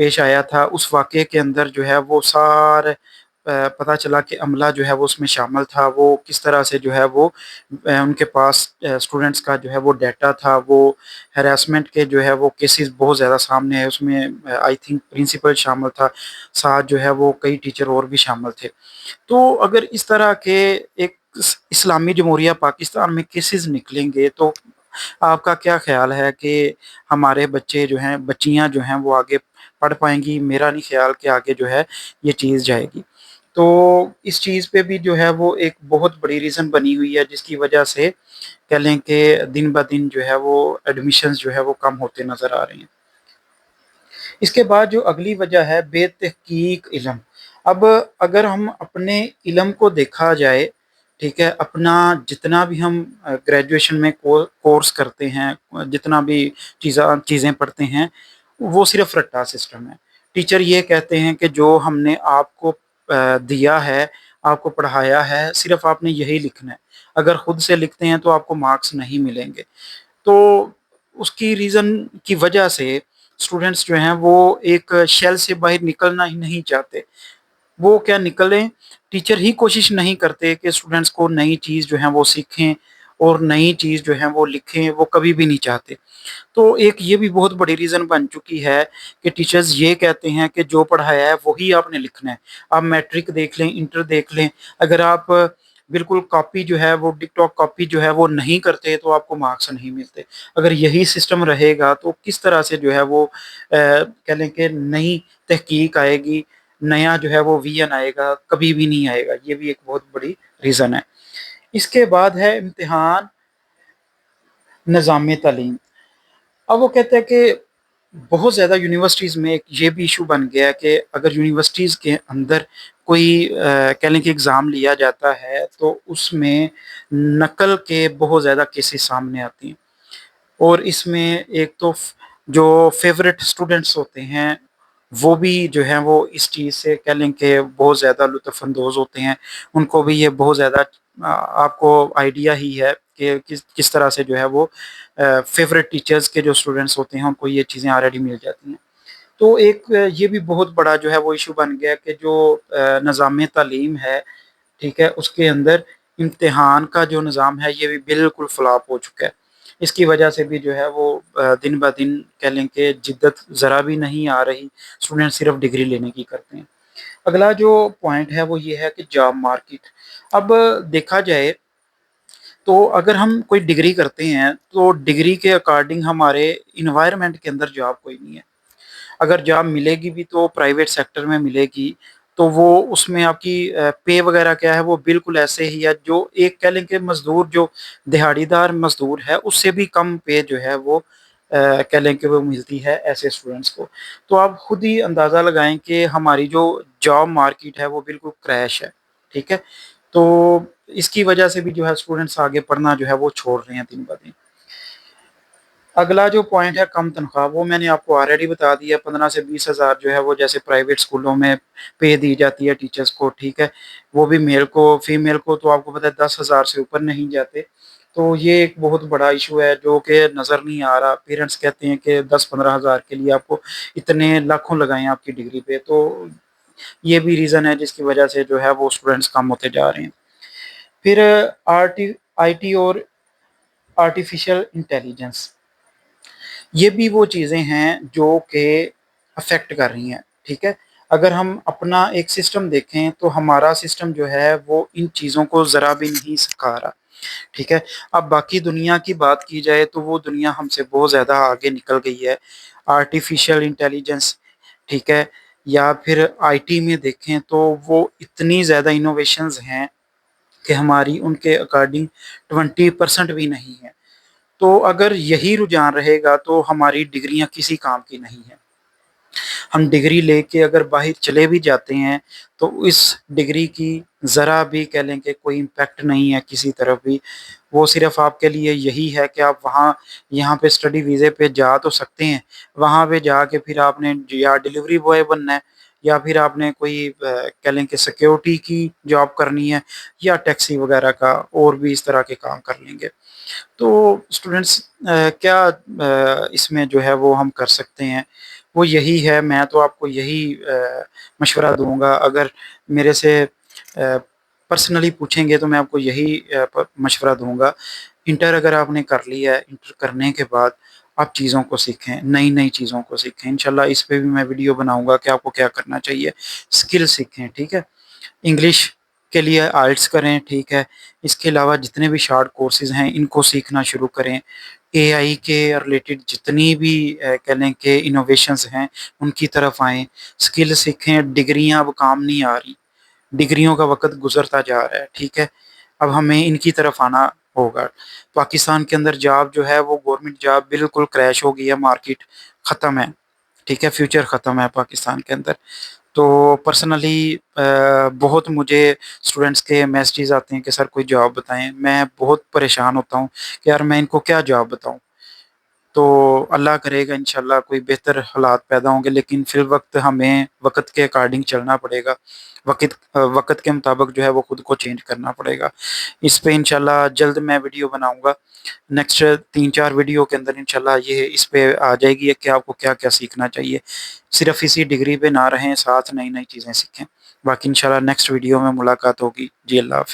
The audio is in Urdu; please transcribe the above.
پیش آیا تھا، اس واقعے کے اندر جو ہے وہ سارے پتہ چلا کہ عملہ جو ہے وہ اس میں شامل تھا، وہ کس طرح سے جو ہے وہ ان کے پاس اسٹوڈنٹس کا جو ہے وہ ڈیٹا تھا، وہ ہراسمنٹ کے جو ہے وہ کیسز بہت زیادہ سامنے ہے، اس میں آئی تھنک پرنسپل شامل تھا، ساتھ جو ہے وہ کئی ٹیچر اور بھی شامل تھے۔ تو اگر اس طرح کے ایک اسلامی جمہوریہ پاکستان میں کیسز نکلیں گے تو آپ کا کیا خیال ہے کہ ہمارے بچے جو ہیں، بچیاں جو ہیں وہ آگے پڑھ پائیں گی؟ میرا نہیں خیال کہ آگے جو ہے یہ چیز جائے گی۔ تو اس چیز پہ بھی جو ہے وہ ایک بہت بڑی ریزن بنی ہوئی ہے، جس کی وجہ سے کہہ لیں کہ دن بہ دن جو ہے وہ ایڈمیشنز جو ہے وہ کم ہوتے نظر آ رہے ہیں۔ اس کے بعد جو اگلی وجہ ہے بے تحقیق علم۔ اب اگر ہم اپنے علم کو دیکھا جائے، ٹھیک ہے، اپنا جتنا بھی ہم گریجویشن میں کورس کرتے ہیں، جتنا بھی چیزیں پڑھتے ہیں، وہ صرف رٹا سسٹم ہے۔ ٹیچر یہ کہتے ہیں کہ جو ہم نے آپ کو دیا ہے، آپ کو پڑھایا ہے، صرف آپ نے یہی لکھنا ہے، اگر خود سے لکھتے ہیں تو آپ کو مارکس نہیں ملیں گے۔ تو اس کی ریزن کی وجہ سے اسٹوڈنٹس جو ہیں وہ ایک شیل سے باہر نکلنا ہی نہیں چاہتے۔ وہ کیا نکلیں، ٹیچر ہی کوشش نہیں کرتے کہ اسٹوڈنٹس کو نئی چیز جو ہیں وہ سیکھیں اور نئی چیز جو ہیں وہ لکھیں، وہ کبھی بھی نہیں چاہتے۔ تو ایک یہ بھی بہت بڑی ریزن بن چکی ہے کہ ٹیچرز یہ کہتے ہیں کہ جو پڑھایا ہے وہی آپ نے لکھنا ہے۔ آپ میٹرک دیکھ لیں، انٹر دیکھ لیں، اگر آپ بالکل کاپی جو ہے وہ ٹک ٹاک کاپی جو ہے وہ نہیں کرتے تو آپ کو مارکس نہیں ملتے۔ اگر یہی سسٹم رہے گا تو کس طرح سے جو ہے وہ کہہ لیں کہ نئی تحقیق آئے گی، نیا جو ہے وہ ویژن آئے گا؟ کبھی بھی نہیں آئے گا۔ یہ بھی ایک بہت بڑی ریزن ہے۔ اس کے بعد ہے امتحان نظام تعلیم۔ اب وہ کہتے ہیں کہ بہت زیادہ یونیورسٹیز میں ایک یہ بھی ایشو بن گیا ہے کہ اگر یونیورسٹیز کے اندر کوئی کہہ لیں کہ اگزام لیا جاتا ہے تو اس میں نقل کے بہت زیادہ کیسز سامنے آتے ہیں، اور اس میں ایک تو جو فیورٹ اسٹوڈنٹس ہوتے ہیں وہ بھی جو ہیں وہ اس چیز سے کہہ لیں کہ بہت زیادہ لطف اندوز ہوتے ہیں۔ ان کو بھی یہ بہت زیادہ آپ کو آئیڈیا ہی ہے کہ کس طرح سے جو ہے وہ فیورٹ ٹیچرز کے جو اسٹوڈنٹس ہوتے ہیں ان کو یہ چیزیں آلریڈی مل جاتی ہیں۔ تو ایک یہ بھی بہت بڑا جو ہے وہ ایشو بن گیا کہ جو نظام تعلیم ہے، ٹھیک ہے، اس کے اندر امتحان کا جو نظام ہے یہ بھی بالکل فلاپ ہو چکا ہے۔ اس کی وجہ سے بھی جو ہے وہ دن بہ دن کہہ لیں کہ جدت ذرا بھی نہیں آ رہی، اسٹوڈنٹ صرف ڈگری لینے کی کرتے ہیں۔ اگلا جو پوائنٹ ہے وہ یہ ہے کہ جاب مارکیٹ۔ اب دیکھا جائے تو اگر ہم کوئی ڈگری کرتے ہیں تو ڈگری کے اکارڈنگ ہمارے انوائرمنٹ کے اندر جاب کوئی نہیں ہے۔ اگر جاب ملے گی بھی تو پرائیویٹ سیکٹر میں ملے گی، تو وہ اس میں آپ کی پے وغیرہ کیا ہے وہ بالکل ایسے ہی ہے جو ایک کہہ لیں کہ مزدور جو دہاڑی دار مزدور ہے اس سے بھی کم پے جو ہے وہ کہہ لیں کہ وہ ملتی ہے ایسے اسٹوڈنٹس کو۔ تو آپ خود ہی اندازہ لگائیں کہ ہماری جو جاب مارکیٹ ہے وہ بالکل کریش ہے، ٹھیک ہے۔ تو اس کی وجہ سے بھی جو ہے اسٹوڈنٹس آگے پڑھنا جو ہے وہ چھوڑ رہے ہیں دن بہ دن۔ اگلا جو پوائنٹ ہے کم تنخواہ، وہ میں نے آپ کو آلریڈی بتا دیا، 15 سے 20 ہزار جو ہے وہ جیسے پرائیویٹ اسکولوں میں پے دی جاتی ہے ٹیچرز کو، ٹھیک ہے، وہ بھی میل کو، فیمیل کو تو آپ کو پتہ ہے 10 ہزار سے اوپر نہیں جاتے۔ تو یہ ایک بہت بڑا ایشو ہے جو کہ نظر نہیں آ رہا۔ پیرنٹس کہتے ہیں کہ 10-15 ہزار کے لیے آپ کو اتنے لاکھوں لگائیں آپ کی ڈگری پہ، تو یہ بھی ریزن ہے جس کی وجہ سے جو ہے وہ اسٹوڈنٹس کم ہوتے جا رہے ہیں۔ پھر آئی ٹی اور آرٹیفیشل انٹیلیجنس، یہ بھی وہ چیزیں ہیں جو کہ افیکٹ کر رہی ہیں، ٹھیک ہے۔ اگر ہم اپنا ایک سسٹم دیکھیں تو ہمارا سسٹم جو ہے وہ ان چیزوں کو ذرا بھی نہیں سکھا رہا، ٹھیک ہے۔ اب باقی دنیا کی بات کی جائے تو وہ دنیا ہم سے بہت زیادہ آگے نکل گئی ہے۔ آرٹیفیشل انٹیلیجنس، ٹھیک ہے، یا پھر آئی ٹی میں دیکھیں تو وہ اتنی زیادہ انوویشنز ہیں کہ ہماری ان کے اکارڈنگ 20% بھی نہیں ہے۔ تو اگر یہی رجحان رہے گا تو ہماری ڈگریاں کسی کام کی نہیں ہیں۔ ہم ڈگری لے کے اگر باہر چلے بھی جاتے ہیں تو اس ڈگری کی ذرا بھی کہہ لیں کہ کوئی امپیکٹ نہیں ہے کسی طرف بھی۔ وہ صرف آپ کے لیے یہی ہے کہ آپ وہاں یہاں پہ اسٹڈی ویزے پہ جا تو سکتے ہیں، وہاں پہ جا کے پھر آپ نے یا ڈلیوری بوائے بننا ہے، یا پھر آپ نے کوئی کہہ لیں کہ سیکیورٹی کی جاب کرنی ہے، یا ٹیکسی وغیرہ کا اور بھی اس طرح کے کام کر لیں گے۔ تو اسٹوڈنٹس کیا اس میں جو ہے وہ ہم کر سکتے ہیں؟ وہ یہی ہے. میں تو آپ کو یہی مشورہ دوں گا. اگر میرے سے پرسنلی پوچھیں گے تو میں آپ کو یہی مشورہ دوں گا. انٹر اگر آپ نے کر لیا ہے، انٹر کرنے کے بعد آپ چیزوں کو سیکھیں، نئی نئی چیزوں کو سیکھیں. انشاءاللہ اس پہ بھی میں ویڈیو بناؤں گا کہ آپ کو کیا کرنا چاہیے. اسکل سیکھیں، ٹھیک ہے. انگلش کے لیے آئلٹس کریں، ٹھیک ہے. اس کے علاوہ جتنے بھی شارٹ کورسز ہیں ان کو سیکھنا شروع کریں. اے آئی کے ریلیٹڈ جتنی بھی کہہ لیں کہ انوویشنز ہیں ان کی طرف آئیں. اسکل سیکھیں. ڈگریاں اب کام نہیں آ رہی، ڈگریوں کا وقت گزرتا جا رہا ہے، ٹھیک ہے. اب ہمیں ان کی طرف آنا ہوگا. پاکستان کے اندر جاب جو ہے وہ گورنمنٹ جاب بالکل کریش ہو گئی ہے، مارکیٹ ختم ہے، ٹھیک ہے. فیوچر ختم ہے پاکستان کے اندر. تو پرسنلی بہت مجھے اسٹوڈنٹس کے میسیجز آتے ہیں کہ سر کوئی جاب بتائیں. میں بہت پریشان ہوتا ہوں کہ یار میں ان کو کیا جاب بتاؤں. تو اللہ کرے گا انشاءاللہ کوئی بہتر حالات پیدا ہوں گے، لیکن فی الوقت ہمیں وقت کے اکارڈنگ چلنا پڑے گا. وقت کے مطابق جو ہے وہ خود کو چینج کرنا پڑے گا. اس پہ انشاءاللہ جلد میں ویڈیو بناؤں گا. نیکسٹ 3-4 ویڈیو کے اندر انشاءاللہ یہ اس پہ آ جائے گی کہ آپ کو کیا کیا سیکھنا چاہیے. صرف اسی ڈگری پہ نہ رہیں، ساتھ نئی نئی چیزیں سیکھیں. باقی انشاءاللہ نیکسٹ ویڈیو میں ملاقات ہوگی. جی اللہ حافظ.